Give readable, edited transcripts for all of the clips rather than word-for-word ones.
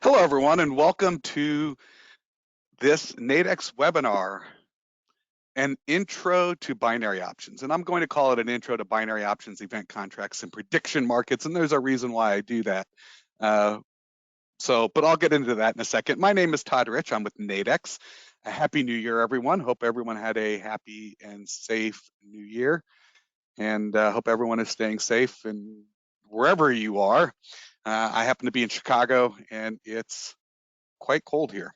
Hello, everyone, and welcome to this Nadex webinar, an intro to binary options. And I'm going to call it an intro to binary options, event contracts, and prediction markets. And there's a reason why I do that. But I'll get into that in a second. My name is Todd Rich. I'm with Nadex. A happy New Year, everyone. Hope everyone had a happy and safe New Year. And hope everyone is staying safe and wherever you are. I happen to be in Chicago, and it's quite cold here.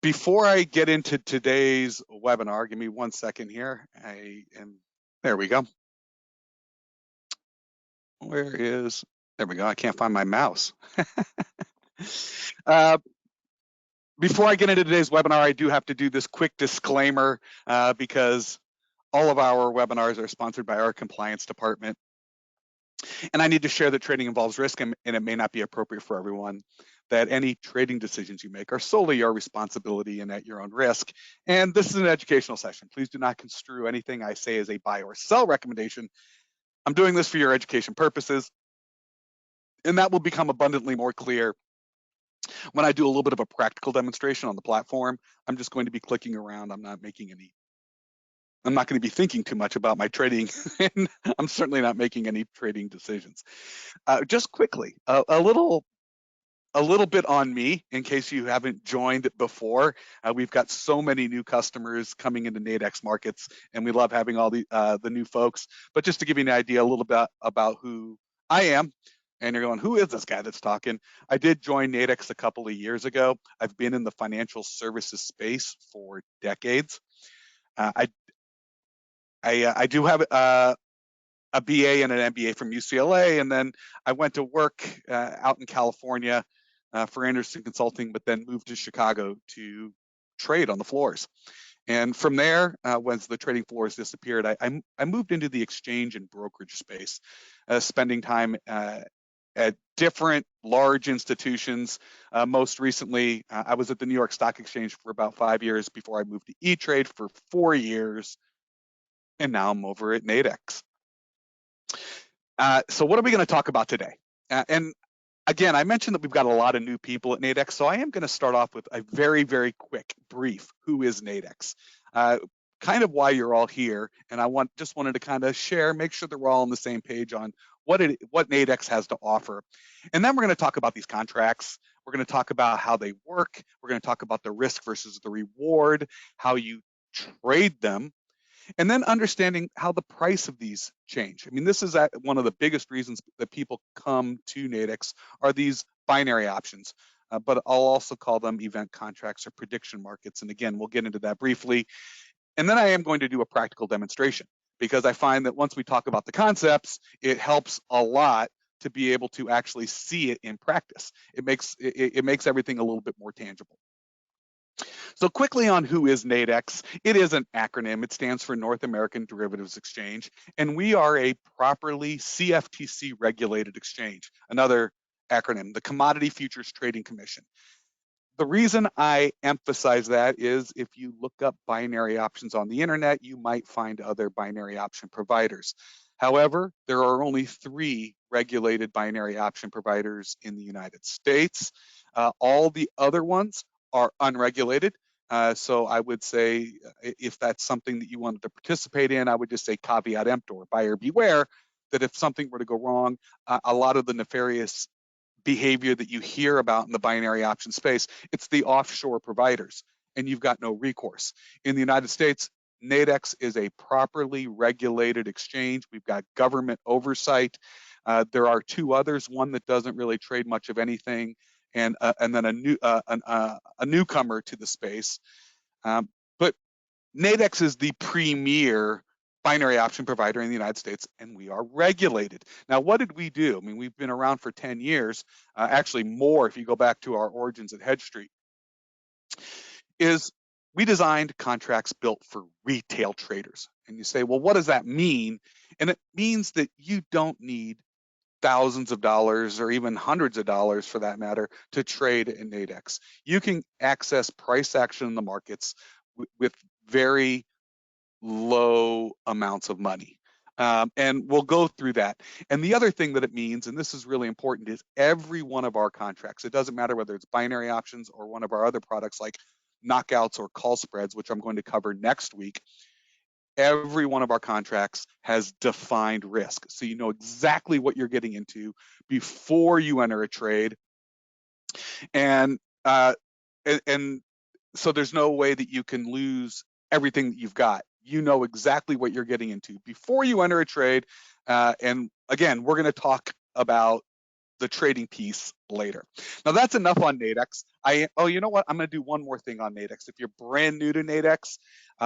Before I get into today's webinar, give me 1 second here. There we go. There we go. I can't find my mouse. Before I get into today's webinar, I do have to do this quick disclaimer because all of our webinars are sponsored by our compliance department. And I need to share that trading involves risk and it may not be appropriate for everyone, that any trading decisions you make are solely your responsibility and at your own risk. And this is an educational session. Please do not construe anything I say as a buy or sell recommendation. I'm doing this for your education purposes. And that will become abundantly more clear when I do a little bit of a practical demonstration on the platform. I'm just going to be clicking around. I'm not going to be thinking too much about my trading, and I'm certainly not making any trading decisions. Just quickly, a little bit on me in case you haven't joined before. We've got so many new customers coming into Nadex markets, and we love having all the new folks. But just to give you an idea a little bit about who I am, and you're going, who is this guy that's talking? I did join Nadex a couple of years ago. I've been in the financial services space for decades. I do have a BA and an MBA from UCLA, and then I went to work out in California for Anderson Consulting, but then moved to Chicago to trade on the floors. And from there, once the trading floors disappeared, I moved into the exchange and brokerage space, spending time at different large institutions. Most recently, I was at the New York Stock Exchange for about 5 years before I moved to E-Trade for 4 years, and now I'm over at Nadex. So what are we going to talk about today? And again, I mentioned that we've got a lot of new people at Nadex, so I am going to start off with a very, very quick brief. Who is Nadex? Kind of why you're all here, and just wanted to kind of make sure that we're all on the same page on what Nadex has to offer. And then we're going to talk about these contracts. We're going to talk about how they work. We're going to talk about the risk versus the reward, how you trade them, and then understanding how the price of these change. I mean, this is one of the biggest reasons that people come to Nadex are these binary options, but I'll also call them event contracts or prediction markets. And again, we'll get into that briefly. And then I am going to do a practical demonstration because I find that once we talk about the concepts, it helps a lot to be able to actually see it in practice. It makes everything a little bit more tangible. So quickly on who is Nadex, it is an acronym. It stands for North American Derivatives Exchange, and we are a properly CFTC regulated exchange. Another acronym, the Commodity Futures Trading Commission. The reason I emphasize that is if you look up binary options on the internet, you might find other binary option providers. However, there are only 3 regulated binary option providers in the United States. All the other ones are unregulated. So I would say if that's something that you wanted to participate in, I would just say caveat emptor, buyer beware, that if something were to go wrong, a lot of the nefarious behavior that you hear about in the binary option space, it's the offshore providers, and you've got no recourse. In the United States, Nadex is a properly regulated exchange. We've got government oversight. There are 2 others, one that doesn't really trade much of anything, and then a newcomer to the space. But Nadex is the premier binary option provider in the United States, and we are regulated. Now, what did we do? I mean, we've been around for 10 years, actually more if you go back to our origins at Hedge Street, is we designed contracts built for retail traders. And you say, well, what does that mean? And it means that you don't need thousands of dollars or even hundreds of dollars for that matter to trade in Nadex. You can access price action in the markets with very low amounts of money. And we'll go through that. And the other thing that it means, and this is really important, is every one of our contracts, it doesn't matter whether it's binary options or one of our other products like knockouts or call spreads, which I'm going to cover next week, every one of our contracts has defined risk. So you know exactly what you're getting into before you enter a trade. And and so there's no way that you can lose everything that you've got. You know exactly what you're getting into before you enter a trade. And again, we're going to talk about the trading piece later. Now that's enough on Nadex. You know what? I'm going to do one more thing on Nadex. If you're brand new to Nadex,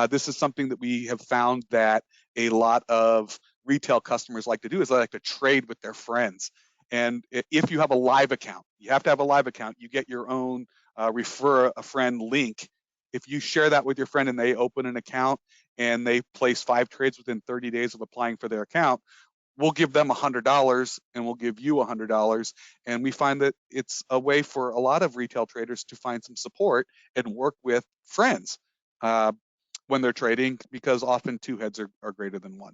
this is something that we have found that a lot of retail customers like to do is they like to trade with their friends. And if you have a live account, you have to have a live account. You get your own refer a friend link. If you share that with your friend and they open an account and they place 5 trades within 30 days of applying for their account, we'll give them $100 and we'll give you $100. And we find that it's a way for a lot of retail traders to find some support and work with friends when they're trading, because often 2 heads are greater than 1.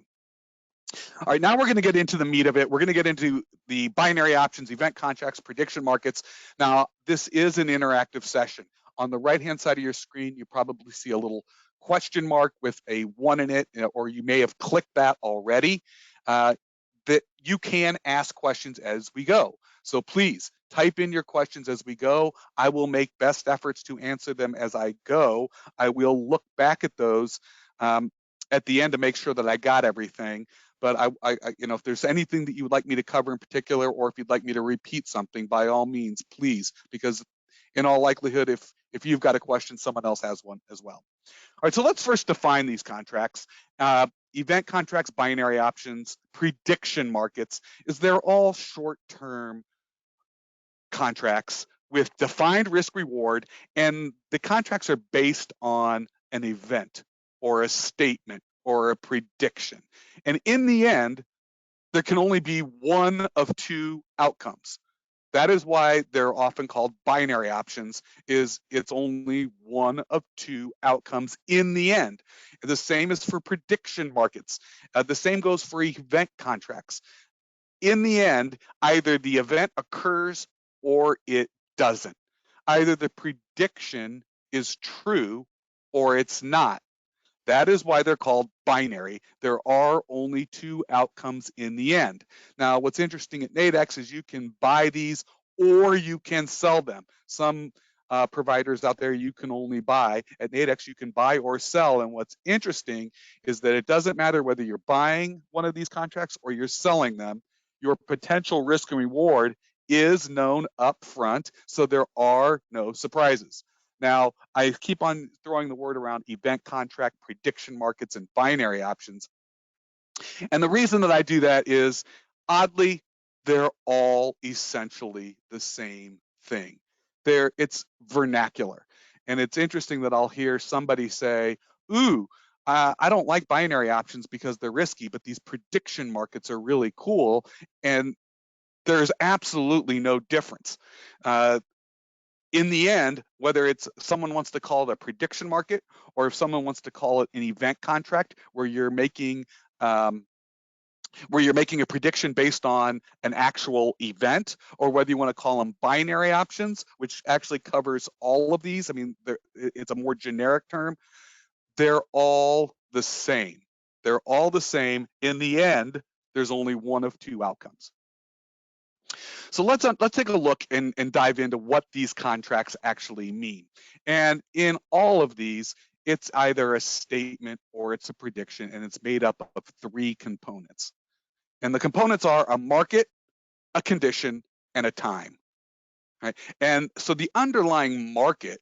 All right, now we're going to get into the meat of it. We're going to get into the binary options, event contracts, prediction markets. Now, this is an interactive session. On the right-hand side of your screen, you probably see a little question mark with a 1 in it, or you may have clicked that already. That you can ask questions as we go. So please type in your questions as we go. I will make best efforts to answer them as I go. I will look back at those at the end to make sure that I got everything. But if there's anything that you would like me to cover in particular, or if you'd like me to repeat something, by all means, please, because in all likelihood, if you've got a question, someone else has one as well. All right, so let's first define these contracts. Event contracts, binary options, prediction markets, they're all short-term contracts with defined risk reward, and the contracts are based on an event or a statement or a prediction. And in the end, there can only be one of 2 outcomes. That is why they're often called binary options, is it's only one of 2 outcomes in the end. The same is for prediction markets. The same goes for event contracts. In the end, either the event occurs or it doesn't. Either the prediction is true or it's not. That is why they're called binary. There are only 2 outcomes in the end. Now, what's interesting at Nadex is you can buy these or you can sell them. Some providers out there you can only buy. At Nadex, you can buy or sell. And what's interesting is that it doesn't matter whether you're buying one of these contracts or you're selling them. Your potential risk and reward is known up front, so there are no surprises. Now, I keep on throwing the word around event contract, prediction markets, and binary options. And the reason that I do that is, oddly, they're all essentially the same thing. It's vernacular. And it's interesting that I'll hear somebody say, ooh, I don't like binary options because they're risky, but these prediction markets are really cool. And there's absolutely no difference. In the end, whether it's someone wants to call it a prediction market or if someone wants to call it an event contract where you're making a prediction based on an actual event, or whether you want to call them binary options, which actually covers all of these. I mean, it's a more generic term. They're all the same. They're all the same. In the end, there's only one of 2 outcomes. So let's take a look and dive into what these contracts actually mean. And in all of these, it's either a statement or it's a prediction, and it's made up of 3 components. And the components are a market, a condition, and a time. Right? And so the underlying market,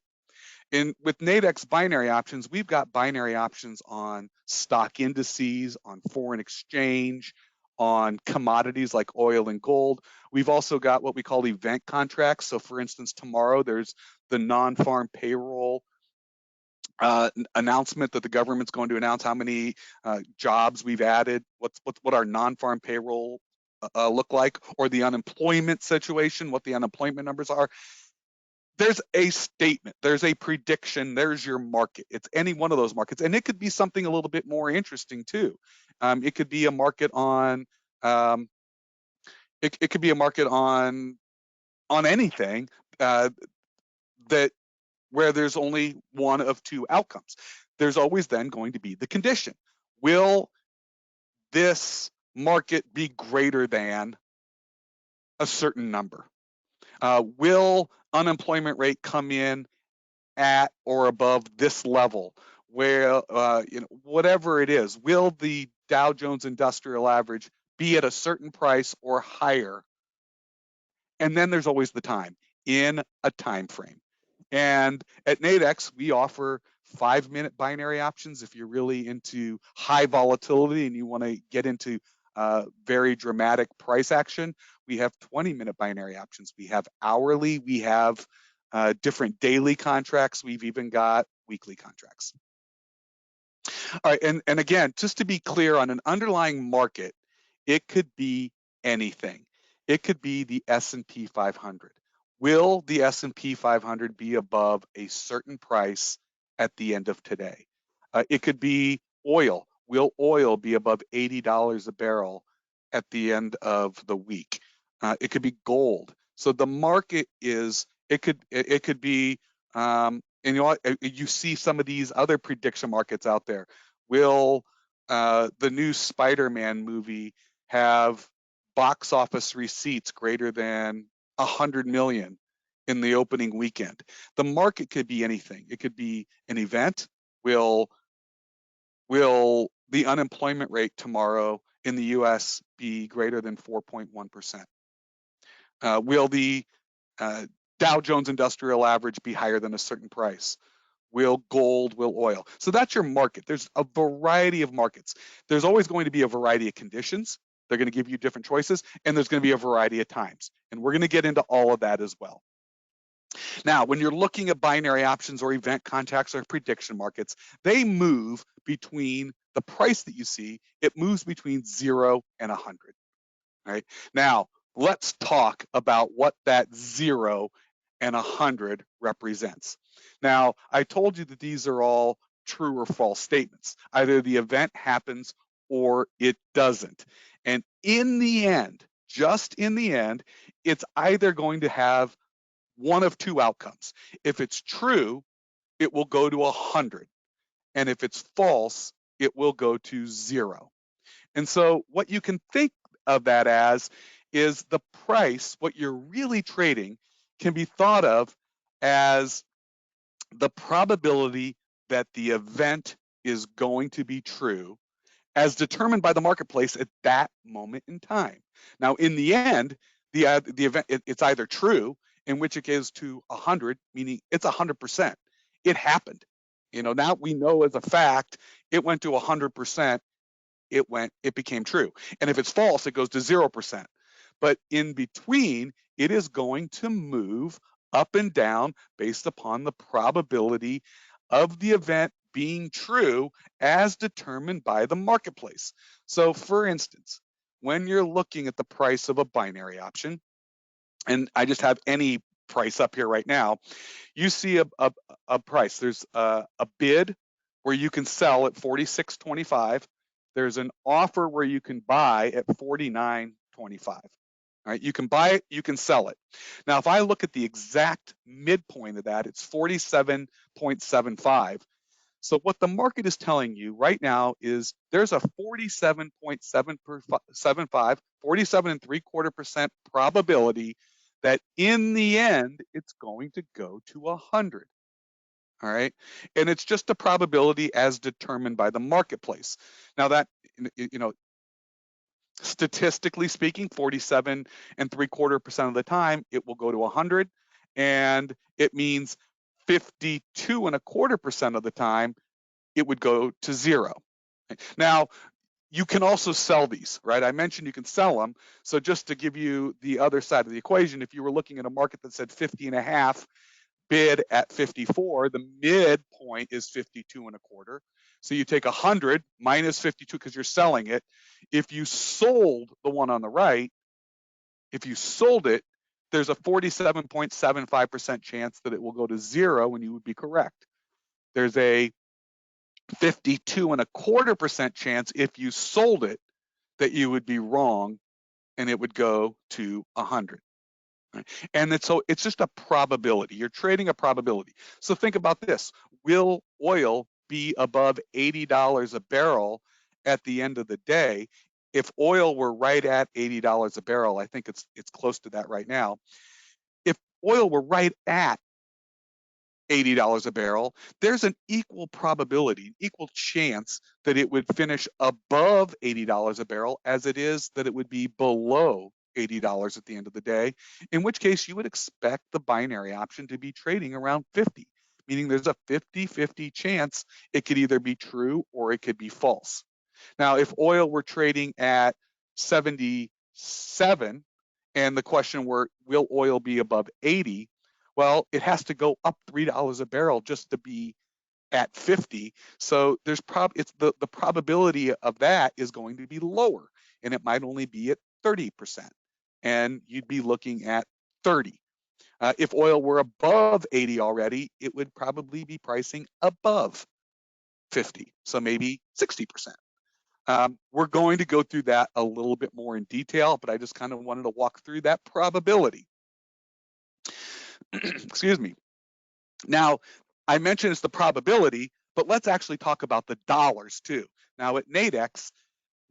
with Nadex binary options, we've got binary options on stock indices, on foreign exchange, on commodities like oil and gold. We've also got what we call event contracts. So for instance, tomorrow there's the non-farm payroll announcement that the government's going to announce how many jobs we've added, what our non-farm payroll look like, or the unemployment situation, what the unemployment numbers are. there's a statement, there's a prediction, there's your market. It's any one of those markets, and it could be something a little bit more interesting too. It could be a market on um, it could be a market on anything that where there's only one of two outcomes. There's always then going to be the condition. Will this market be greater than a certain number? Will unemployment rate come in at or above this level? Where whatever it is, will the Dow Jones Industrial Average be at a certain price or higher? And then there's always the time in a time frame. And at Nadex, we offer 5-minute binary options if you're really into high volatility and you want to get into very dramatic price action. We have 20-minute binary options. We have hourly. We have different daily contracts. We've even got weekly contracts. All right, and again, just to be clear, on an underlying market, it could be anything. It could be the S&P 500. Will the S&P 500 be above a certain price at the end of today? It could be oil. Will oil be above $80 a barrel at the end of the week? It could be gold. So the market is, it could be, and you see some of these other prediction markets out there. Will the new Spider-Man movie have box office receipts greater than 100 million in the opening weekend? The market could be anything. It could be an event. Will the unemployment rate tomorrow in the US be greater than 4.1%? Will the Dow Jones Industrial Average be higher than a certain price? Will gold, will oil? So that's your market. There's a variety of markets. There's always going to be a variety of conditions. They're going to give you different choices, and there's going to be a variety of times. And we're going to get into all of that as well. Now, when you're looking at binary options or event contracts or prediction markets, they move between the price that you see, it moves between 0 and 100. Right? Now, let's talk about what that 0 and 100 represents. Now, I told you that these are all true or false statements. Either the event happens or it doesn't. And in the end, just in the end, it's either going to have one of two outcomes. If it's true, it will go to 100. And if it's false, it will go to 0. And so what you can think of that as is the price, what you're really trading can be thought of as the probability that the event is going to be true as determined by the marketplace at that moment in time. Now, in the end, the event, it's either true, in which it goes to 100, meaning it's 100%. It happened. Now we know as a fact, it went to 100%. It became true. And if it's false, it goes to 0%. But in between, it is going to move up and down based upon the probability of the event being true as determined by the marketplace. So for instance, when you're looking at the price of a binary option, and I just have any price up here right now, you see a price. There's a bid where you can sell at 46.25. There's an offer where you can buy at 49.25. All right, you can buy it, you can sell it. Now, if I look at the exact midpoint of that, it's 47.75. So what the market is telling you right now is there's a 47.75, 47.75% probability that in the end, it's going to go to 100. All right. And it's just a probability as determined by the marketplace. Now that, statistically speaking, 47.75% of the time, it will go to 100. And it means 52.25% of the time, it would go to 0. Now, you can also sell these, right? I mentioned you can sell them. So just to give you the other side of the equation, if you were looking at a market that said 50.5, bid at 54, the midpoint is 52.25. So you take 100 minus 52 because you're selling it. If you sold the one on the right, if you sold it, there's a 47.75% chance that it will go to zero and you would be correct. There's a 52.25% chance if you sold it that you would be wrong and it would go to 100. And so it's just a probability. You're trading a probability. So think about this. Will oil be above $80 a barrel at the end of the day? If oil were right at $80 a barrel, I think it's close to that right now. If oil were right at $80 a barrel, there's an equal probability, equal chance that it would finish above $80 a barrel as it is that it would be below $80 at the end of the day, in which case you would expect the binary option to be trading around 50, meaning there's a 50-50 chance it could either be true or it could be false. Now, if oil were trading at 77 and the question were, will oil be above 80? Well, it has to go up $3 a barrel just to be at 50. So there's the probability of that is going to be lower, and it might only be at 30%, and you'd be looking at 30. If oil were above 80 already, it would probably be pricing above 50, so maybe 60%. We're going to go through that a little bit more in detail, but I just kind of wanted to walk through that probability. Excuse me. Now, I mentioned it's the probability, but let's actually talk about the dollars too. Now at Nadex,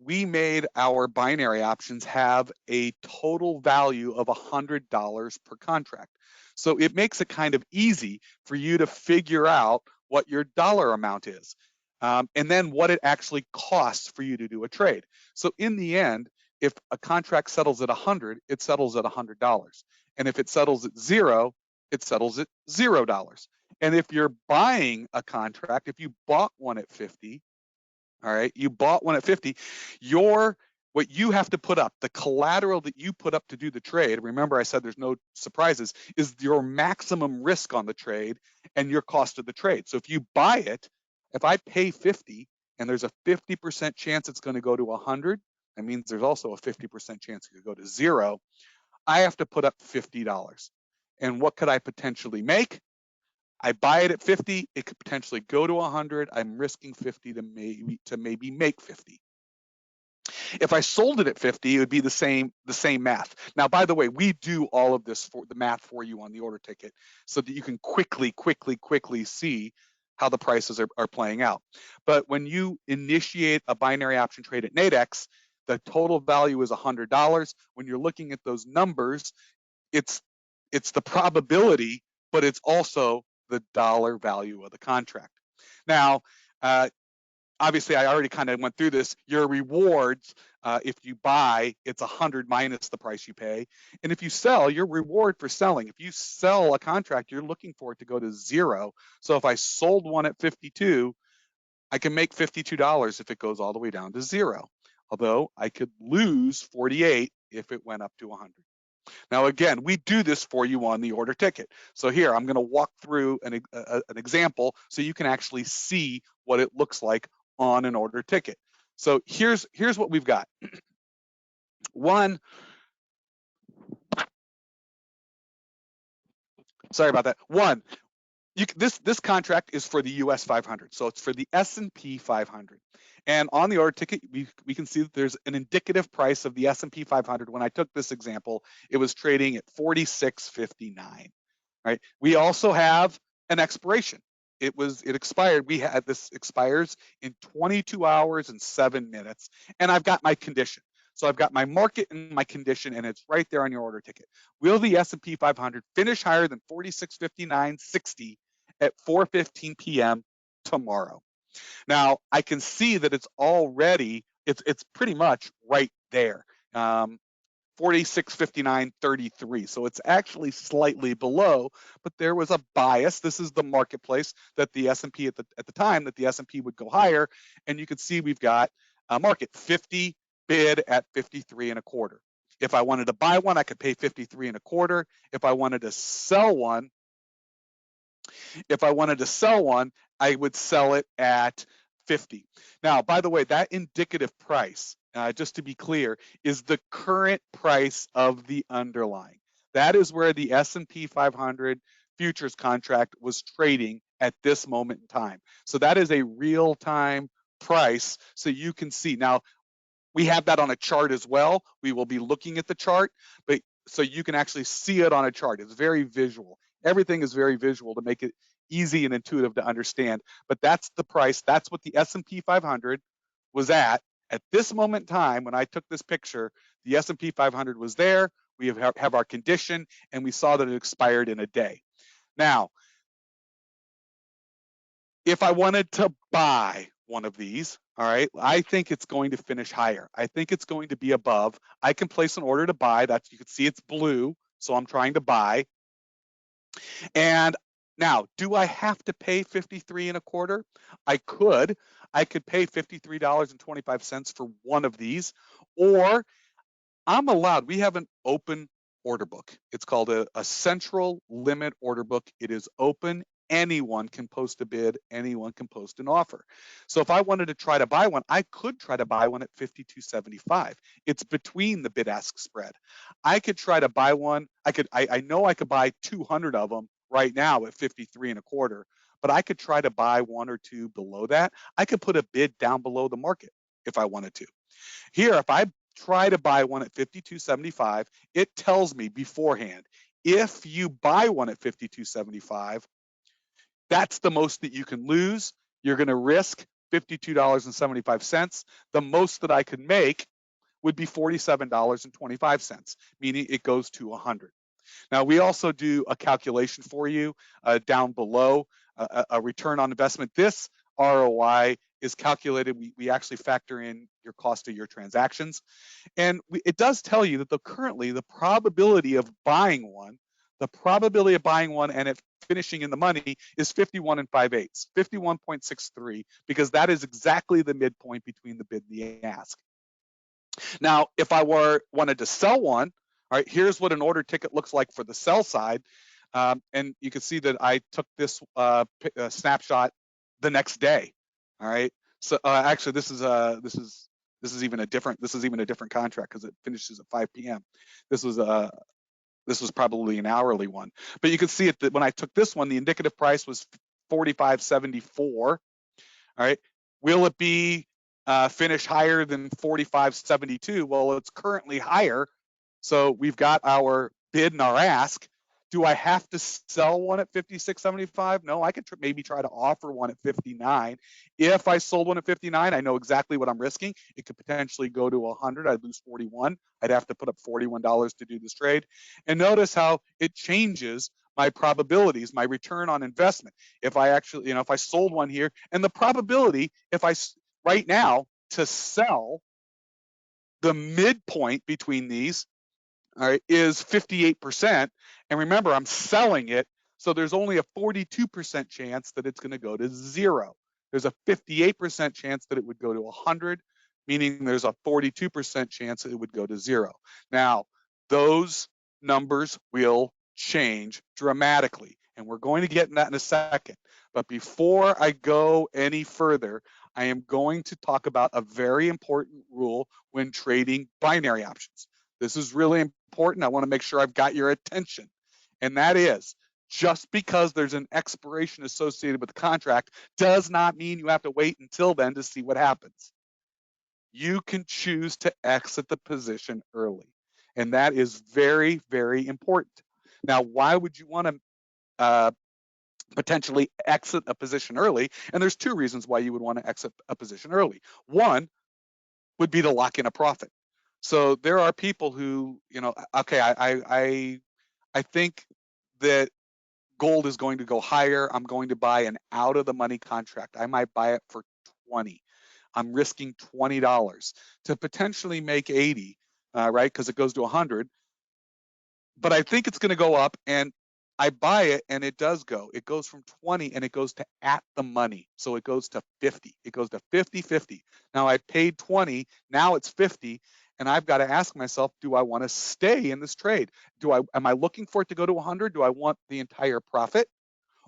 we made our binary options have a total value of $100 per contract. So it makes it kind of easy for you to figure out what your dollar amount is, and then what it actually costs for you to do a trade. So in the end, if a contract settles at 100, it settles at $100. And if it settles at zero, it settles at $0. And if you're buying a contract, if you bought one at 50, all right, you bought one at 50, what you have to put up, the collateral that you put up to do the trade, remember I said there's no surprises, is your maximum risk on the trade and your cost of the trade. So if you buy it, if I pay 50 and there's a 50% chance it's going to go to 100, that means there's also a 50% chance it could go to zero. I have to put up $50. And what could I potentially make? I buy it at 50, it could potentially go to 100. I'm risking 50 to maybe make 50. If I sold it at 50, it would be the same math. Now, by the way, we do all of this for the math for you on the order ticket so that you can quickly see how the prices are playing out. But when you initiate a binary option trade at Nadex, the total value is $100. When you're looking at those numbers, it's the probability, but it's also the dollar value of the contract. Now, obviously, I already kind of went through this. Your rewards, if you buy, it's 100 minus the price you pay. And if you sell, your reward for selling, if you sell a contract, you're looking for it to go to zero. So if I sold one at 52, I can make $52 if it goes all the way down to zero. Although I could lose 48 if it went up to 100. Now, again, we do this for you on the order ticket. So here, I'm going to walk through an example so you can actually see what it looks like on an order ticket. So here's what we've got. One, sorry about that. One, this contract is for the US 500, so it's for the S&P 500. And on the order ticket, we can see that there's an indicative price of the S&P 500. When I took this example, it was trading at 46.59. Right? We also have an expiration. It expired. This expires in 22 hours and 7 minutes, and I've got my condition. So I've got my market and my condition, and it's right there on your order ticket. Will the S&P 500 finish higher than 46.59.60 at 4:15 p.m. tomorrow? Now I can see that it's pretty much right there. 46.59.33. So it's actually slightly below, but there was a bias. This is the marketplace that the S&P at the time that the S&P would go higher, and you can see we've got a market 50 bid at 53.25. If I wanted to buy one, I could pay 53.25. If I wanted to sell one, I would sell it at 50. Now, by the way, that indicative price, just to be clear, is the current price of the underlying. That is where the S&P 500 futures contract was trading at this moment in time. So that is a real-time price, so you can see. Now, we have that on a chart as well. We will be looking at the chart, but so you can actually see it on a chart. It's very visual. Everything is very visual to make it easy and intuitive to understand. But that's the price. That's what the S&P 500 was at this moment in time. When I took this picture, the S&P 500 was there. We have our condition, and we saw that it expired in a day. Now, if I wanted to buy one of these, all right, I think it's going to finish higher. I think it's going to be above. I can place an order to buy. That's, you can see it's blue, so I'm trying to buy. And now, do I have to pay 53 and a quarter? I could pay $53.25 for one of these, or I'm allowed. We have an open order book. It's called a central limit order book. It is open. Anyone can post a bid. Anyone can post an offer. So if I wanted to try to buy one, I could try to buy one at 52.75. It's between the bid ask spread. I could try to buy one. I know I could buy 200 of them right now at 53 and a quarter, but I could try to buy one or two below that. I could put a bid down below the market if I wanted to. Here, if I try to buy one at 52.75, it tells me beforehand, if you buy one at 52.75, that's the most that you can lose. You're going to risk $52.75. The most that I could make would be $47.25, meaning it goes to 100. Now, we also do a calculation for you down below, a return on investment. This ROI is calculated. We actually factor in your cost of your transactions. And it does tell you that currently the probability of buying one, and it finishing in the money is 51 and 5/8, 51.63, because that is exactly the midpoint between the bid and the ask. Now, if I wanted to sell one, all right, here's what an order ticket looks like for the sell side. And you can see that I took this snapshot the next day. All right. So actually, this is even a different contract because it finishes at 5 p.m. This was probably an hourly one, but you can see it that when I took this one, the indicative price was 45.74. All right. Will it be finish higher than 45.72? Well, it's currently higher. So we've got our bid and our ask. Do I have to sell one at 56.75? No, I could maybe try to offer one at 59. If I sold one at 59, I know exactly what I'm risking. It could potentially go to 100. I'd lose 41. I'd have to put up $41 to do this trade. And notice how it changes my probabilities, my return on investment. If I actually, if I sold one here, and the probability, right now, to sell the midpoint between these, all right, is 58%. And remember, I'm selling it, so there's only a 42% chance that it's going to go to 0. There's a 58% chance that it would go to 100, meaning there's a 42% chance that it would go to 0. Now, those numbers will change dramatically, and we're going to get in that in a second. But before I go any further, I am going to talk about a very important rule when trading binary options. This is really important. I want to make sure I've got your attention. And that is, just because there's an expiration associated with the contract does not mean you have to wait until then to see what happens. You can choose to exit the position early. And that is very, very important. Now, why would you want to potentially exit a position early? And there's two reasons why you would want to exit a position early. One would be to lock in a profit. So there are people who, okay, I think that gold is going to go higher. I'm going to buy an out of the money contract. I might buy it for 20. I'm risking $20 to potentially make 80, right? Because it goes to 100. But I think it's going to go up, and I buy it, and it does go. It goes from 20 and it goes to at the money. So it goes to 50. It goes to 50. Now I paid 20. Now it's 50. And I've got to ask myself, do I want to stay in this trade? Am I looking for it to go to 100? Do I want the entire profit?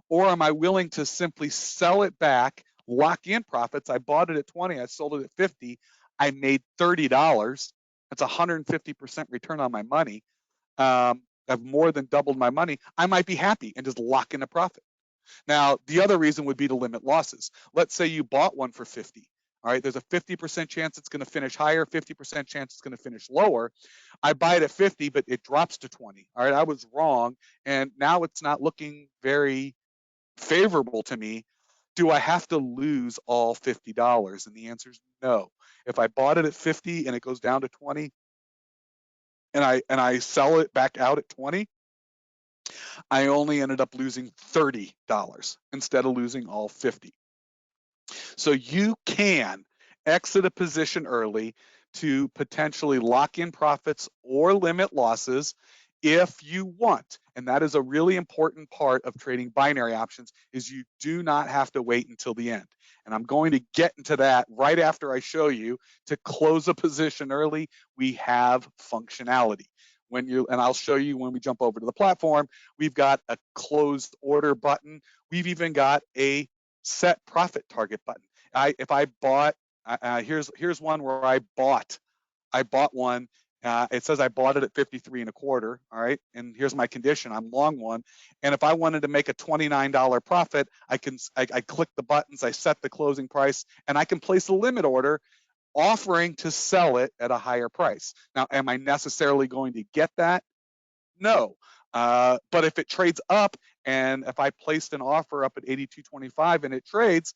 Or am I willing to simply sell it back, lock in profits? I bought it at 20. I sold it at 50. I made $30. That's 150% return on my money. That's I've more than doubled my money, I might be happy and just lock in a profit. Now, the other reason would be to limit losses. Let's say you bought one for 50. All right, there's a 50% chance it's going to finish higher, 50% chance it's going to finish lower. I buy it at 50, but it drops to 20. All right, I was wrong, and now it's not looking very favorable to me. Do I have to lose all $50? And the answer is no. If I bought it at 50 and it goes down to 20, and I sell it back out at 20, I only ended up losing $30 instead of losing all 50. So you can exit a position early to potentially lock in profits or limit losses if you want. And that is a really important part of trading binary options, is you do not have to wait until the end. And I'm going to get into that right after I show you. To close a position early, we have functionality. And I'll show you when we jump over to the platform, we've got a closed order button. We've even got a set profit target button. If I bought, here's one where I bought one. It says I bought it at 53 and a quarter. All right, and here's my condition. I'm long one, and if I wanted to make a $29 profit, I click the buttons, I set the closing price, and I can place a limit order offering to sell it at a higher price. Now, am I necessarily going to get that? No. But if it trades up, and if I placed an offer up at 82.25 and it trades,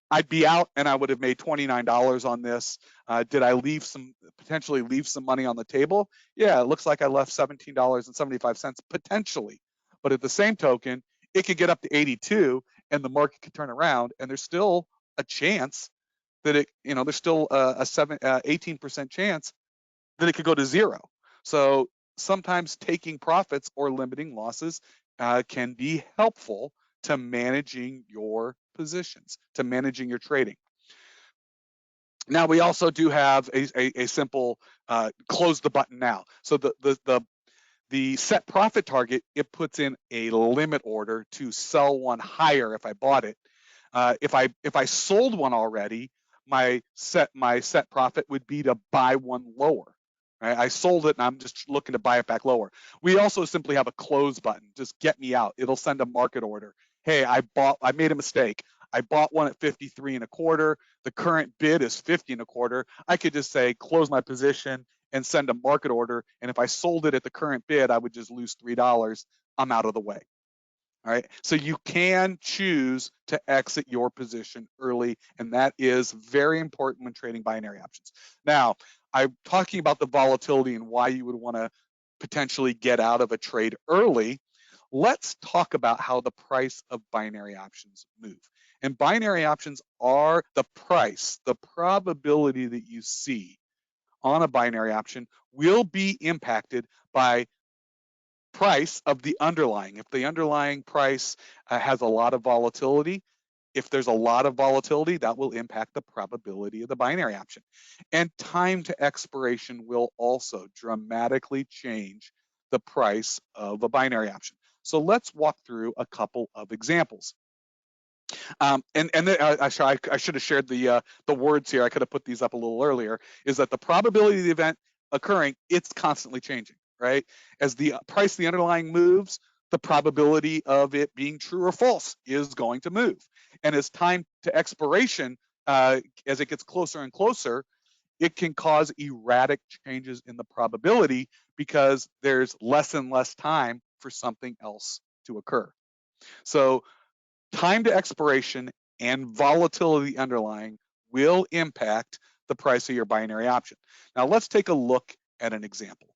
I'd be out and I would have made $29 on this. Did I potentially leave some money on the table? Yeah, it looks like I left $17.75 potentially. But at the same token, it could get up to 82 and the market could turn around, and there's still a chance that there's still a 18% chance that it could go to zero. So sometimes taking profits or limiting losses can be helpful to managing your positions, to managing your trading. Now, we also do have a simple close the button now. So the set profit target, it puts in a limit order to sell one higher if I bought it. If I sold one already, my set profit would be to buy one lower. Right? I sold it and I'm just looking to buy it back lower. We also simply have a close button. Just get me out. It'll send a market order. Hey, I made a mistake. I bought one at 53 and a quarter. The current bid is 50 and a quarter. I could just say close my position and send a market order. And if I sold it at the current bid, I would just lose $3. I'm out of the way. All right. So you can choose to exit your position early, and that is very important when trading binary options. Now, I'm talking about the volatility and why you would want to potentially get out of a trade early. Let's talk about how the price of binary options move. And binary options are the price, the probability that you see on a binary option will be impacted by price of the underlying. If the underlying price has a lot of volatility, if there's a lot of volatility, that will impact the probability of the binary option. And time to expiration will also dramatically change the price of a binary option. So let's walk through a couple of examples. I should have shared the words here. I could have put these up a little earlier. Is that the probability of the event occurring? It's constantly changing, right? As the price of the underlying moves, the probability of it being true or false is going to move. And as time to expiration, as it gets closer and closer, it can cause erratic changes in the probability because there's less and less time for something else to occur. So time to expiration and volatility underlying will impact the price of your binary option. Now let's take a look at an example.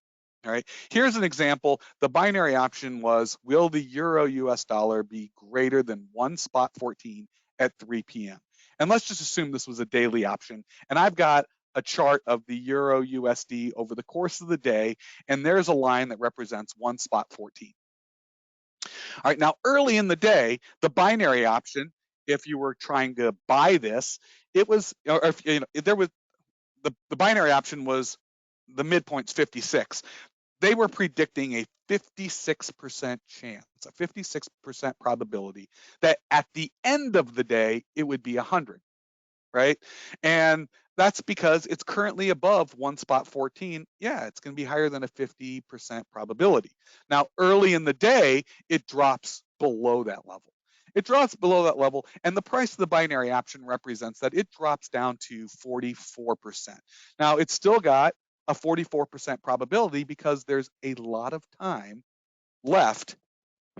All right, here's an example. The binary option was, will the euro US dollar be greater than 1.14 at 3 p.m.? And let's just assume this was a daily option. And I've got a chart of the euro USD over the course of the day, and there's a line that represents 1.14. All right, now early in the day, the binary option, if you were trying to buy this, it was, or if, there was, the binary option was, the midpoint's 56. They were predicting a 56% chance, a 56% probability that at the end of the day, it would be 100, right? And That's because it's currently above 1 spot 14. Yeah, it's going to be higher than a 50% probability. Now, early in the day, it drops below that level. It drops below that level, and the price of the binary option represents that it drops down to 44%. Now, it's still got a 44% probability because there's a lot of time left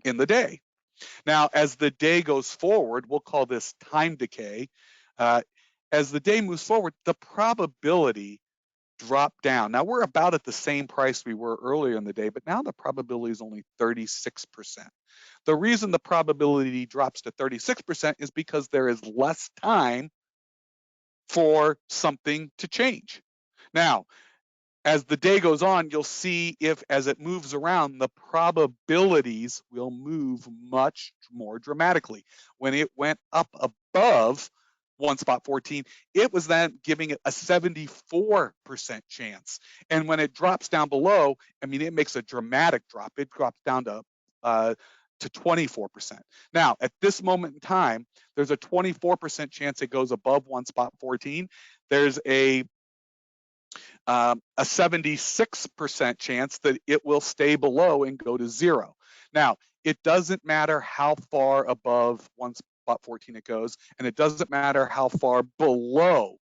in the day. Now, as the day goes forward, we'll call this time decay. Uh, as the day moves forward, the probability dropped down. Now, we're about at the same price we were earlier in the day, but now the probability is only 36%. The reason the probability drops to 36% is because there is less time for something to change. Now, as the day goes on, you'll see if as it moves around, the probabilities will move much more dramatically. When it went up above 1 spot 14, it was then giving it a 74% chance. And when it drops down below, I mean, it makes a dramatic drop. It drops down to 24%. Now, at this moment in time, there's a 24% chance it goes above 1 spot 14. There's a 76% chance that it will stay below and go to zero. Now, it doesn't matter how far above 1 spot 14 it goes, and it doesn't matter how far below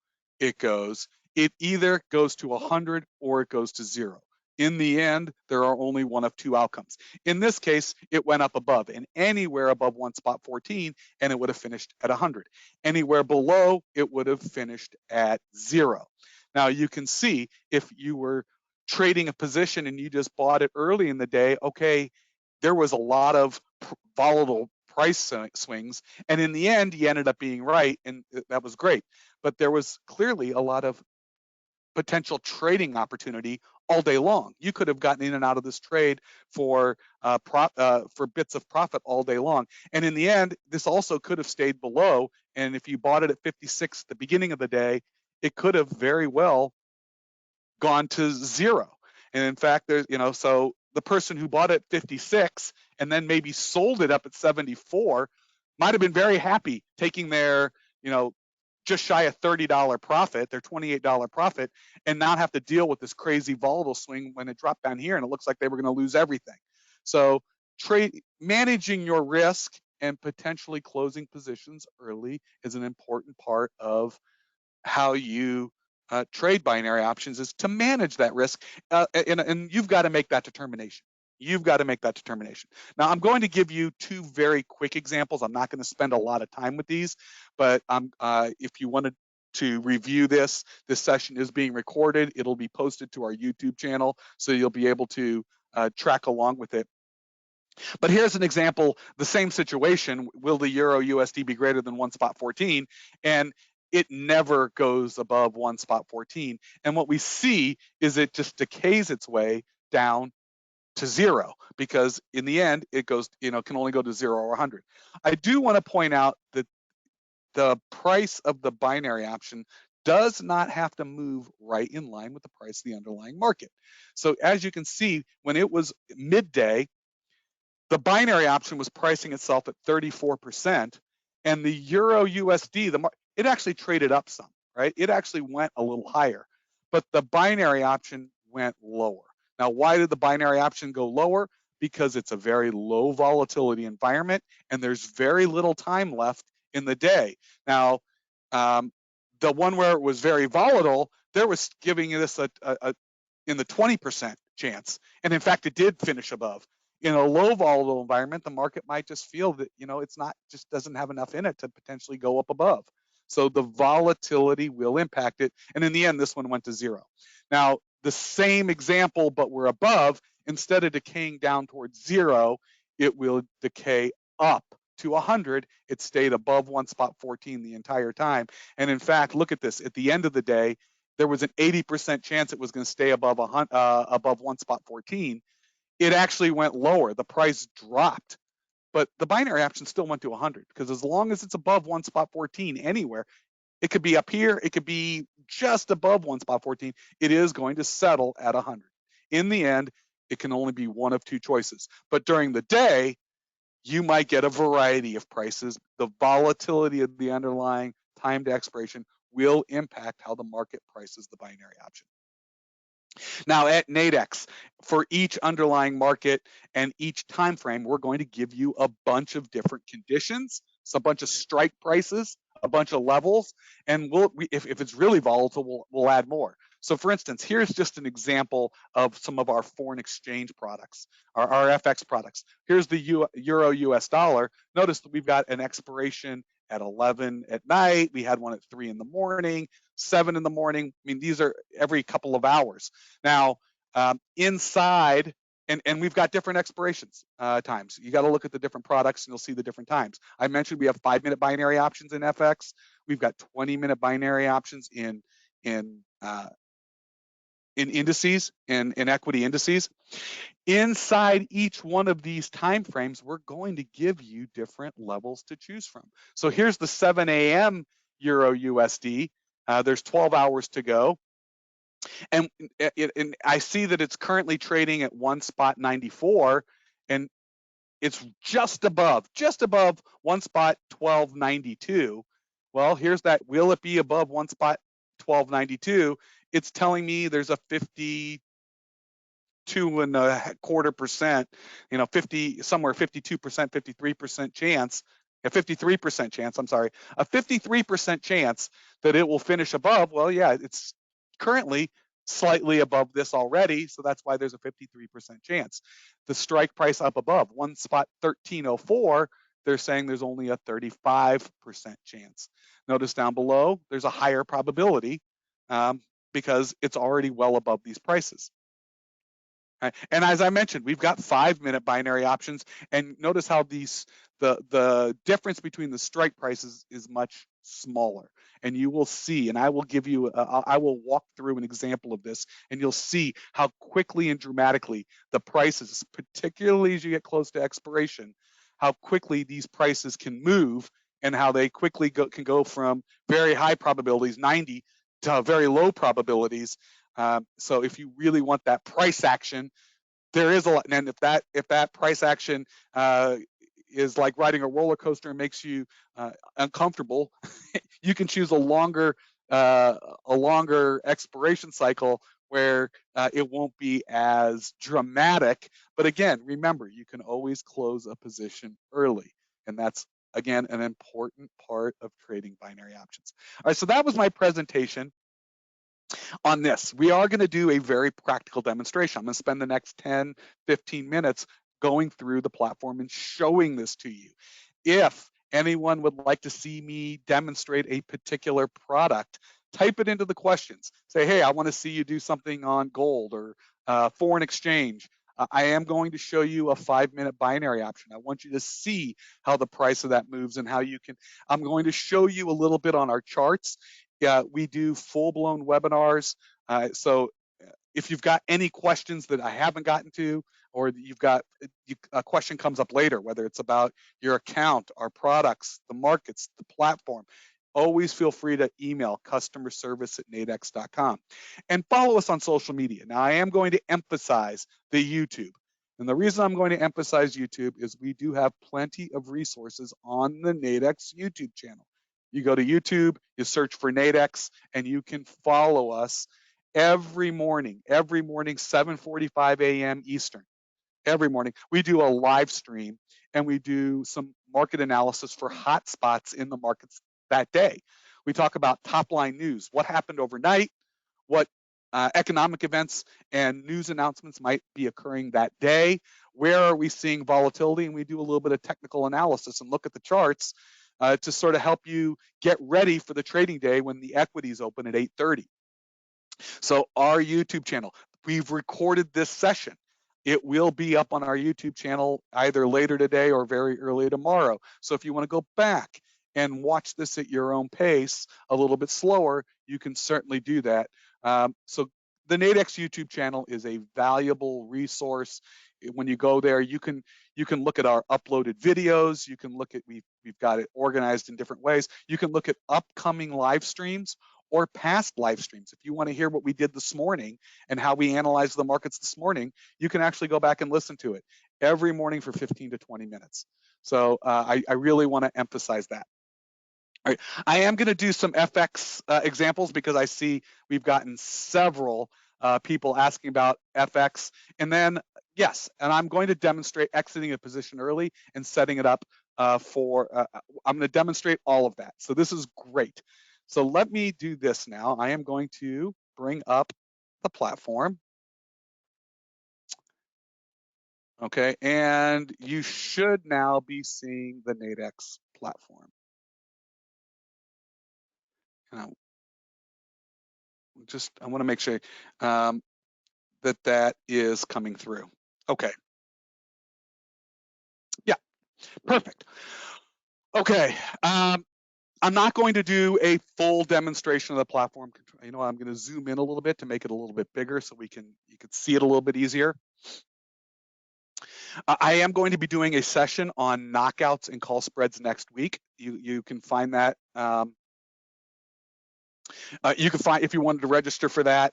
it goes. It either goes to 100 or it goes to zero. In the end, there are only one of two outcomes. In this case, it went up above, and anywhere above 1 spot 14, and it would have finished at 100. Anywhere below, it would have finished at zero. Now, you can see if you were trading a position and you just bought it early in the day, okay, there was a lot of volatile price swings, and in the end, you ended up being right, and that was great. But there was clearly a lot of potential trading opportunity all day long. You could have gotten in and out of this trade for bits of profit all day long. And in the end, this also could have stayed below. And if you bought it at 56 at the beginning of the day, it could have very well gone to zero. And in fact, there's, so the person who bought it at 56 and then maybe sold it up at 74 might have been very happy taking their, just shy of $30 profit, their $28 profit, and not have to deal with this crazy volatile swing when it dropped down here and it looks like they were going to lose everything. So managing your risk and potentially closing positions early is an important part of how you trade binary options, is to manage that risk, and you've got to make that determination. You've got to make that determination. Now, I'm going to give you two very quick examples. I'm not going to spend a lot of time with these, but if you wanted to review this session is being recorded. It'll be posted to our YouTube channel, so you'll be able to track along with it. But here's an example, the same situation. Will the Euro USD be greater than 1 spot 14? And it never goes above 1 spot 14. And what we see is it just decays its way down to zero, because in the end, it goes, can only go to 0 or 100. I do want to point out that the price of the binary option does not have to move right in line with the price of the underlying market. So as you can see, when it was midday, the binary option was pricing itself at 34%, and the Euro USD, it actually traded up some, right? It actually went a little higher, but the binary option went lower. Now, why did the binary option go lower? Because it's a very low volatility environment, and there's very little time left in the day. Now, the one where it was very volatile, there was giving this a in the 20% chance, and in fact, it did finish above. In a low volatile environment, the market might just feel that, it's not, just doesn't have enough in it to potentially go up above. So the volatility will impact it. And in the end, this one went to zero. Now, the same example, but we're above, instead of decaying down towards zero, it will decay up to 100. It stayed above 1 spot 14 the entire time. And in fact, look at this. At the end of the day, there was an 80% chance it was going to stay above 1 spot 14. It actually went lower. The price dropped, but the binary option still went to 100, because as long as it's above 1 spot 14 anywhere, it could be up here, it could be just above 1 spot 14, it is going to settle at 100. In the end, it can only be one of two choices. But during the day, you might get a variety of prices. The volatility of the underlying time to expiration will impact how the market prices the binary option. Now at Nadex, for each underlying market and each time frame, we're going to give you a bunch of different conditions, so a bunch of strike prices, a bunch of levels, and if it's really volatile, we'll add more. So for instance, here's just an example of some of our foreign exchange products, our FX products. Here's the Euro US dollar. Notice that we've got an expiration at 11 at night. We had one at 3 in the morning, 7 in the morning. I mean, these are every couple of hours. Now, inside, and we've got different expirations times. You got to look at the different products and you'll see the different times. I mentioned we have 5-minute binary options in FX. We've got 20-minute binary options in indices, in equity indices. Inside each one of these time frames, we're going to give you different levels to choose from. So here's the 7 a.m. Euro USD. There's 12 hours to go. And I see that it's currently trading at 1.94, and it's just above 1.1292. Well, here's that. Will it be above 1.1292? It's telling me there's a 52.25%, 52%, 53% chance, a 53% chance, I'm sorry, a 53% chance that it will finish above. Well, yeah, it's currently slightly above this already, so that's why there's a 53% chance. The strike price up above, 1.1304, they're saying there's only a 35% chance. Notice down below, there's a higher probability because it's already well above these prices. And as I mentioned, we've got 5-minute binary options, and notice how the difference between the strike prices is much smaller. And you will see, and I will give you, I will walk through an example of this, and you'll see how quickly and dramatically the prices, particularly as you get close to expiration, how quickly these prices can move, and how they quickly can go from very high probabilities, 90, to very low probabilities. So if you really want that price action, there is a lot, and if that price action is like riding a roller coaster and makes you uncomfortable, you can choose a longer expiration cycle where it won't be as dramatic. But again, remember, you can always close a position early, and that's again an important part of trading binary options. All right, so that was my presentation on this. We are going to do a very practical demonstration. I'm going to spend the next 10, 15 minutes going through the platform and showing this to you. If anyone would like to see me demonstrate a particular product, type it into the questions. Say, hey, I want to see you do something on gold or foreign exchange. I am going to show you a 5-minute binary option. I want you to see how the price of that moves and how you can. I'm going to show you a little bit on our charts. We do full-blown webinars. So if you've got any questions that I haven't gotten to, or you've got a question comes up later, whether it's about your account, our products, the markets, the platform, always feel free to email customerservice@nadex.com and follow us on social media. Now, I am going to emphasize the YouTube. And the reason I'm going to emphasize YouTube is we do have plenty of resources on the Nadex YouTube channel. You go to YouTube, you search for Nadex, and you can follow us every morning, 7:45 a.m. Eastern. Every morning. We do a live stream, and we do some market analysis for hot spots in the markets that day. We talk about top-line news, what happened overnight, what economic events and news announcements might be occurring that day, where are we seeing volatility, and we do a little bit of technical analysis and look at the charts to sort of help you get ready for the trading day when the equities open at 8:30. So our YouTube channel, we've recorded this session. It will be up on our YouTube channel either later today or very early tomorrow. So if you want to go back and watch this at your own pace, a little bit slower, you can certainly do that. So the Nadex YouTube channel is a valuable resource. When you go there, you can look at our uploaded videos. You can look at, we've got it organized in different ways. You can look at upcoming live streams or past live streams. If you want to hear what we did this morning and how we analyzed the markets this morning, you can actually go back and listen to it every morning for 15 to 20 minutes. So I really want to emphasize that. All right, I am going to do some FX examples because I see we've gotten several people asking about FX. And then, yes, and I'm going to demonstrate exiting a position early and setting it up I'm going to demonstrate all of that. So this is great. So let me do this now. I am going to bring up the platform. Okay, and you should now be seeing the Nadex platform. And I want to make sure that is coming through. Okay. Yeah, perfect. Okay. I'm not going to do a full demonstration of the platform. You know, I'm going to zoom in a little bit to make it a little bit bigger so you can see it a little bit easier. I am going to be doing a session on knockouts and call spreads next week. You can find that. You can find, if you wanted to register for that,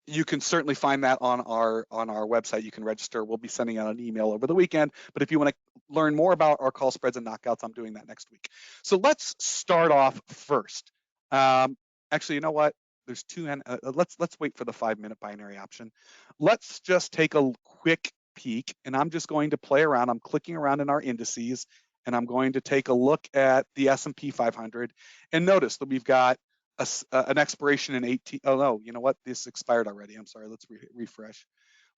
you can certainly find that on our website. You can register. We'll be sending out an email over the weekend. But if you want to learn more about our call spreads and knockouts, I'm doing that next week. So let's start off first. Actually, you know what? There's two. Let's wait for the 5-minute binary option. Let's just take a quick peek, and I'm just going to play around. I'm clicking around in our indices, and I'm going to take a look at the S&P 500, and notice that we've got an expiration in 18. Oh no, you know what? This expired already. I'm sorry. Let's refresh.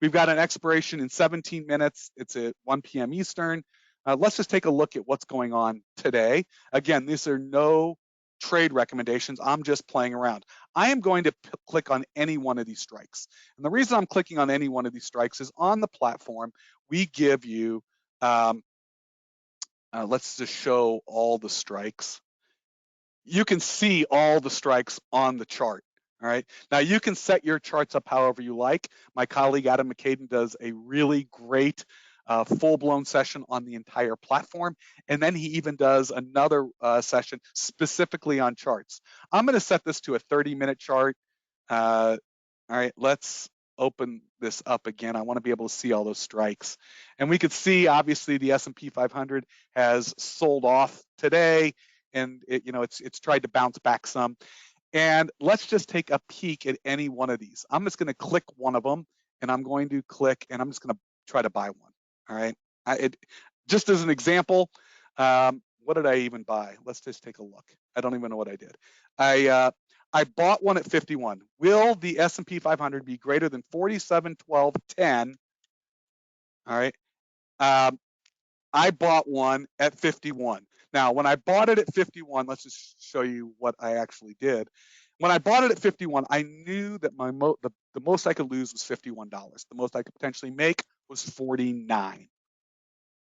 We've got an expiration in 17 minutes. It's at 1 p.m. Eastern. Let's just take a look at what's going on today. Again, these are no trade recommendations. I'm just playing around. I am going to click on any one of these strikes. And the reason I'm clicking on any one of these strikes is on the platform, we give you, let's just show all the strikes. You can see all the strikes on the chart. All right. Now you can set your charts up however you like. My colleague Adam McCaden does a really great full-blown session on the entire platform. And then he even does another session specifically on charts. I'm going to set this to a 30-minute chart. All right, let's open this up again. I want to be able to see all those strikes. And we could see, obviously, the S&P 500 has sold off today, and it's tried to bounce back some. And let's just take a peek at any one of these. I'm just going to click one of them, and I'm going to click, and I'm just going to try to buy one. All right. Just as an example, what did I even buy? Let's just take a look. I don't even know what I did. I bought one at 51. Will the S&P 500 be greater than 47, 12, 10? All right. I bought one at 51. Now, when I bought it at 51, let's just show you what I actually did. When I bought it at 51, I knew that the most I could lose was $51. The most I could potentially make was 49.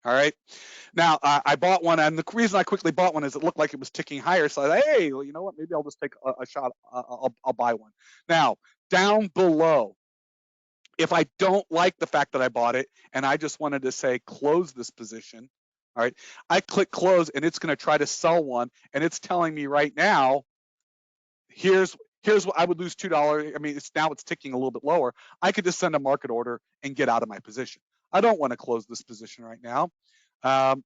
All right. Now, I bought one, and the reason I quickly bought one is it looked like it was ticking higher. So I thought, hey, well, you know what? Maybe I'll just take a shot. I'll buy one. Now, down below, if I don't like the fact that I bought it and I just wanted to say close this position, all right, I click close, and it's going to try to sell one, and it's telling me right now, here's what I would lose $2. I mean, it's ticking a little bit lower. I could just send a market order and get out of my position. I don't want to close this position right now. I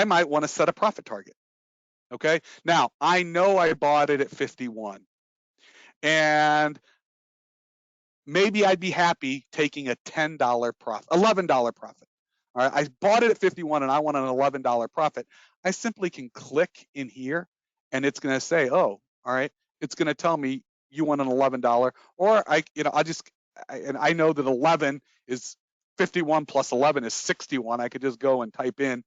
might want to set a profit target. Okay. Now, I know I bought it at 51, and maybe I'd be happy taking a $10 profit, $11 profit. All right. I bought it at 51 and I want an $11 profit. I simply can click in here, and it's going to say, oh, all right. It's going to tell me you want an $11, or I know that 11 is 51 plus 11 is 61. I could just go and type in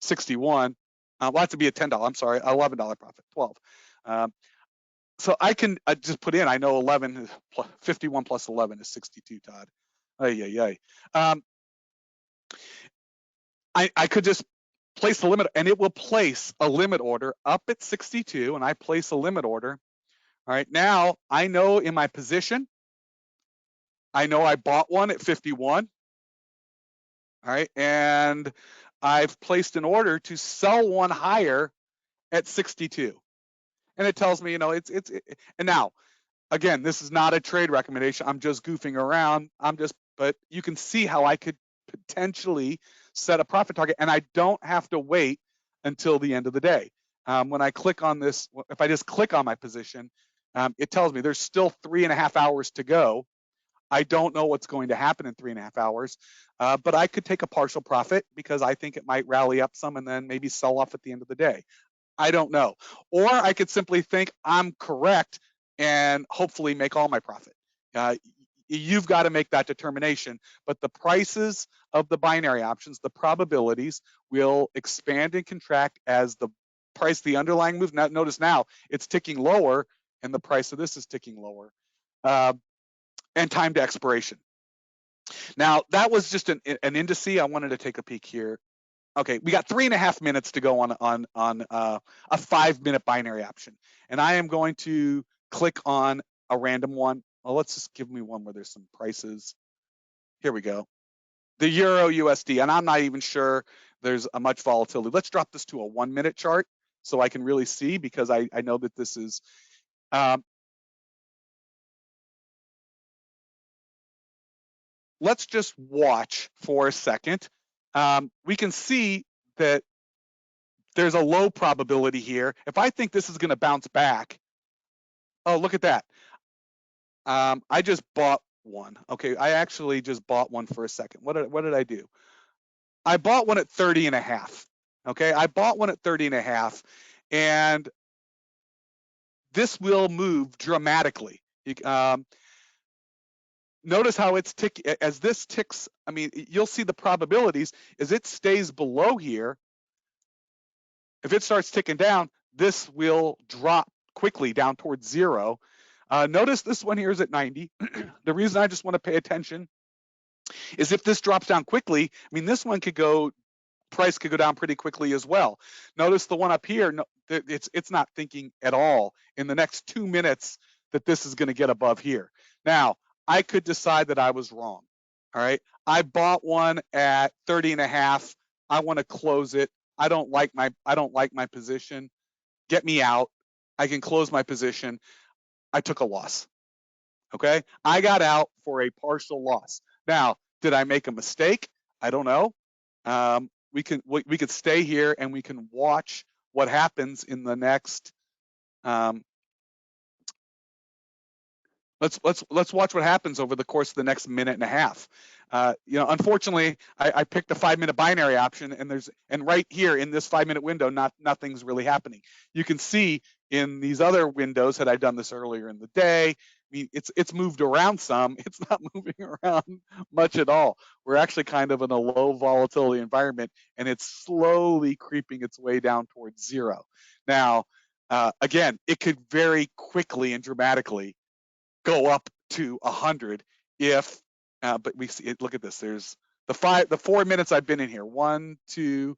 61. Well, that to be a $10. I'm sorry, $11 profit, 12. So I can just put in. I know 51 plus 11 is 62. Todd, I could just place the limit, and it will place a limit order up at 62, and I place a limit order. All right, now I know in my position, I know I bought one at 51. All right, and I've placed an order to sell one higher at 62. And it tells me, and now, again, this is not a trade recommendation. I'm just goofing around. But you can see how I could potentially set a profit target, and I don't have to wait until the end of the day. When I click on this, if I just click on my position, it tells me there's still 3.5 hours to go. I don't know what's going to happen in 3.5 hours, but I could take a partial profit because I think it might rally up some and then maybe sell off at the end of the day. I don't know. Or I could simply think I'm correct and hopefully make all my profit. You've got to make that determination. But the prices of the binary options, the probabilities, will expand and contract as the price, the underlying move. Now, notice now it's ticking lower, and the price of this is ticking lower. And time to expiration. Now, that was just an indice. I wanted to take a peek here. Okay, we got 3.5 minutes to go on a 5-minute binary option. And I am going to click on a random one. Well, let's just give me one where there's some prices. Here we go. The Euro USD, and I'm not even sure there's a much volatility. Let's drop this to a 1-minute chart so I can really see, because I know that this is, let's just watch for a second. We can see that there's a low probability here. If I think this is going to bounce back, oh, look at that. I just bought one. Okay, I actually just bought one for a second. What did I do? I bought one at 30.5. Okay, I bought one at 30.5, and this will move dramatically. Notice how it's tick as this ticks. I mean, you'll see the probabilities as it stays below here. If it starts ticking down, this will drop quickly down towards 0. Notice this one here is at 90. The reason I just want to pay attention is if this drops down quickly, I mean, this one could go, price could go down pretty quickly as well. Notice the one up here, it's not thinking at all in the next 2 minutes that this is going to get above here. Now, I could decide that I was wrong. All right, I bought one at 30.5. I want to close it. I don't like my position. Get me out. I can close my position. I took a loss. Okay, I got out for a partial loss. Now, did I make a mistake? I don't know. We could stay here and we can watch what happens in the next. Let's watch what happens over the course of the next minute and a half. Unfortunately, I picked a 5-minute binary option, and right here in this 5-minute window, nothing's really happening. You can see in these other windows, had I done this earlier in the day, I mean, it's moved around some. It's not moving around much at all. We're actually kind of in a low volatility environment, and it's slowly creeping its way down towards 0. Now, again, it could very quickly and dramatically go up to 100 if, but we see it. Look at this. There's the 4 minutes I've been in here. 1, 2,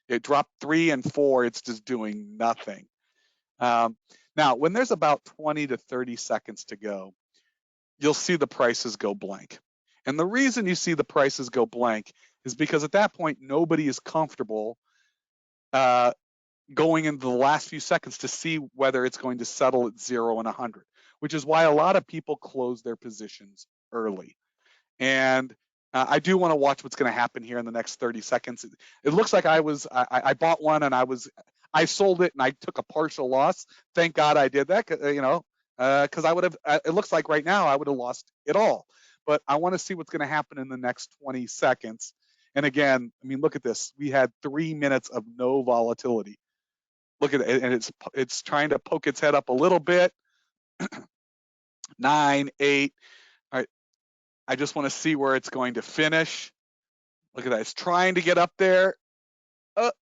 it dropped 3 and 4. It's just doing nothing. Now, when there's about 20 to 30 seconds to go, you'll see the prices go blank. And the reason you see the prices go blank is because at that point, nobody is comfortable going into the last few seconds to see whether it's going to settle at 0 and 100, which is why a lot of people close their positions early. And I do want to watch what's going to happen here in the next 30 seconds. It looks like I bought one and I sold it and I took a partial loss. Thank God I did that, because I would have, it looks like right now I would have lost it all. But I want to see what's going to happen in the next 20 seconds. And again, I mean, look at this. We had 3 minutes of no volatility. Look at it, and it's trying to poke its head up a little bit. 9, 8. All right. I just want to see where it's going to finish. Look at that. It's trying to get up there.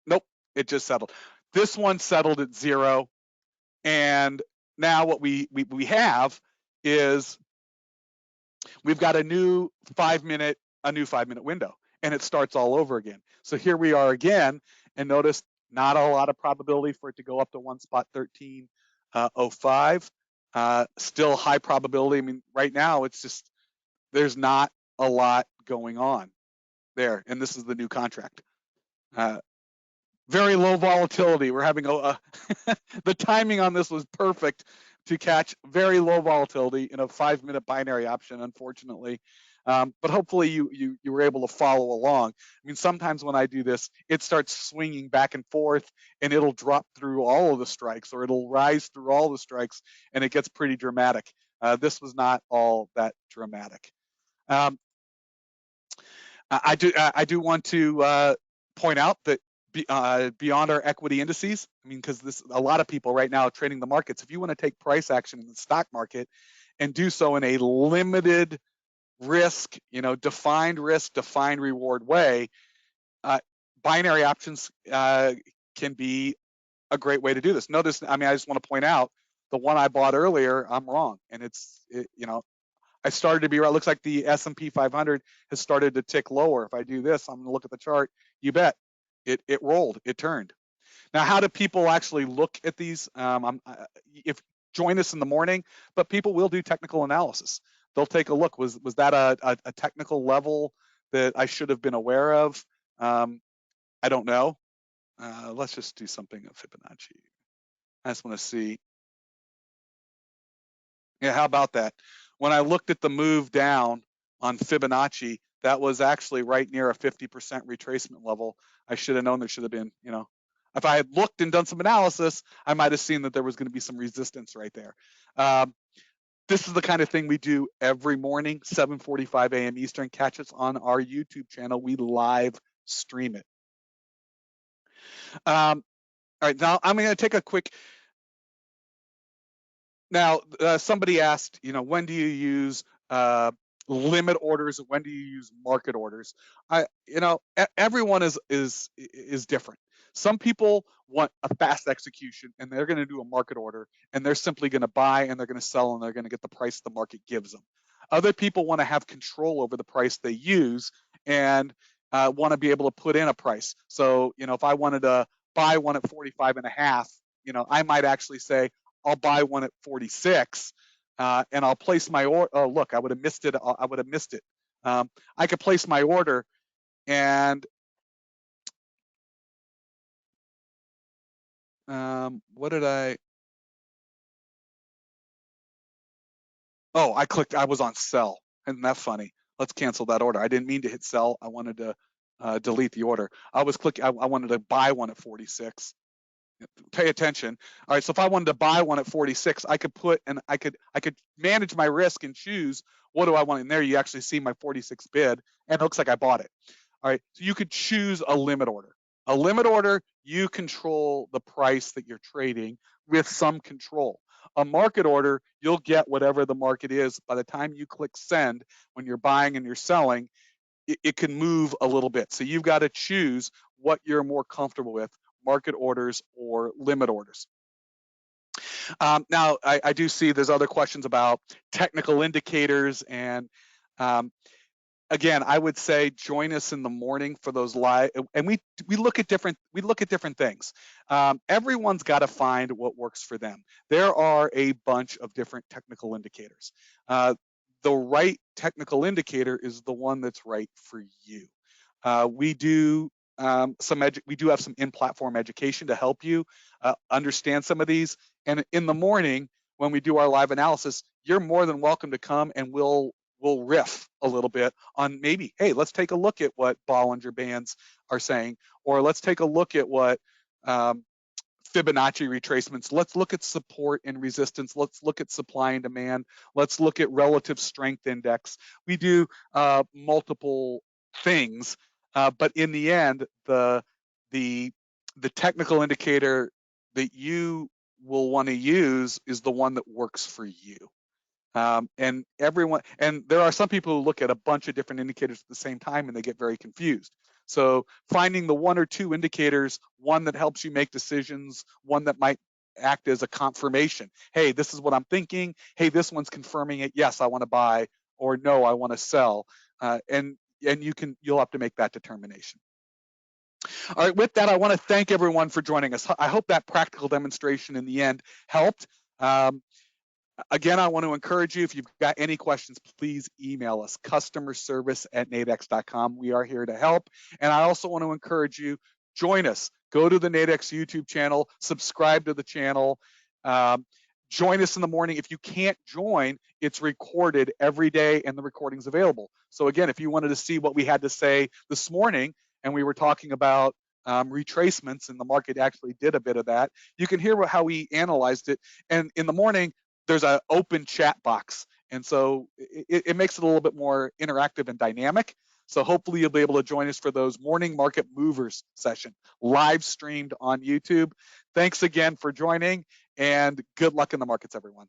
Nope. It just settled. This one settled at 0. And now what we have is we've got a new 5-minute window, and it starts all over again. So here we are again, and notice not a lot of probability for it to go up to 1 spot 13.05. Still high probability. I mean, right now it's just, there's not a lot going on there, and this is the new contract. Very low volatility. We're having the timing on this was perfect to catch very low volatility in a 5-minute binary option, unfortunately. But hopefully you were able to follow along. I mean, sometimes when I do this, it starts swinging back and forth, and it'll drop through all of the strikes, or it'll rise through all the strikes, and it gets pretty dramatic. This was not all that dramatic. Um, I do want to point out that beyond our equity indices, I mean, because a lot of people right now trading the markets, if you want to take price action in the stock market and do so in a limited risk, defined risk, defined reward way, binary options can be a great way to do this. Notice, I mean, I just want to point out the one I bought earlier, I'm wrong, and I started to be right. It looks like the S&P 500 has started to tick lower. If I do this, I'm going to look at the chart. You bet, it rolled, it turned. Now, how do people actually look at these? If join us in the morning, but people will do technical analysis. They'll take a look. Was that a technical level that I should have been aware of? I don't know. Let's just do something of Fibonacci. I just want to see. Yeah, how about that? When I looked at the move down on Fibonacci, that was actually right near a 50% retracement level. I should have known there should have been, if I had looked and done some analysis, I might have seen that there was going to be some resistance right there. This is the kind of thing we do every morning, 7:45 a.m. Eastern. Catch us on our YouTube channel. We live stream it. All right, now I'm going to take a quick. Now, somebody asked, when do you use limit orders? When do you use market orders? Everyone is different. Some people want a fast execution, and they're going to do a market order, and they're simply going to buy, and they're going to sell, and they're going to get the price the market gives them. Other people want to have control over the price they use, and want to be able to put in a price. So, if I wanted to buy one at 45 and a half, I might actually say, I'll buy one at 46, and I'll place my order. Oh, look, I would have missed it. I would have missed it. I could place my order, and what did I? Oh, I clicked. I was on sell. Isn't that funny? Let's cancel that order. I didn't mean to hit sell. I wanted to delete the order. I was clicking. I wanted to buy one at 46. Pay attention. All right, so if I wanted to buy one at 46, I could put and I could manage my risk and choose what do I want. And there you actually see my 46 bid, and it looks like I bought it. All right, so you could choose a limit order. A limit order, you control the price that you're trading with some control. A market order, you'll get whatever the market is. By the time you click send, when you're buying and you're selling, it can move a little bit. So you've got to choose what you're more comfortable with, market orders or limit orders. Now, I do see there's other questions about technical indicators, and again, I would say join us in the morning for those live, and we look at different things. Everyone's got to find what works for them. There are a bunch of different technical indicators. The right technical indicator is the one that's right for you. We do have some in-platform education to help you understand some of these. And in the morning, when we do our live analysis, you're more than welcome to come, and we'll riff a little bit on maybe, hey, let's take a look at what Bollinger Bands are saying, or let's take a look at what Fibonacci retracements. Let's look at support and resistance. Let's look at supply and demand. Let's look at relative strength index. We do multiple things, but in the end, the technical indicator that you will want to use is the one that works for you. And there are some people who look at a bunch of different indicators at the same time, and they get very confused. So finding the one or two indicators, one that helps you make decisions, one that might act as a confirmation. Hey, this is what I'm thinking. Hey, this one's confirming it. Yes, I want to buy, or no, I want to sell. And you'll have to make that determination. All right, with that, I want to thank everyone for joining us. I hope that practical demonstration in the end helped. Again, I want to encourage you, if you've got any questions, please email us, customerservice@nadex.com. We are here to help. And I also want to encourage you, join us. Go to the Nadex YouTube channel, subscribe to the channel. join us in the morning. If you can't join, it's recorded every day and the recording's available. So again, if you wanted to see what we had to say this morning and we were talking about retracements and the market actually did a bit of that, you can hear how we analyzed it. And in the morning, there's an open chat box. And so it makes it a little bit more interactive and dynamic. So hopefully you'll be able to join us for those morning market movers session, live streamed on YouTube. Thanks again for joining, and good luck in the markets, everyone.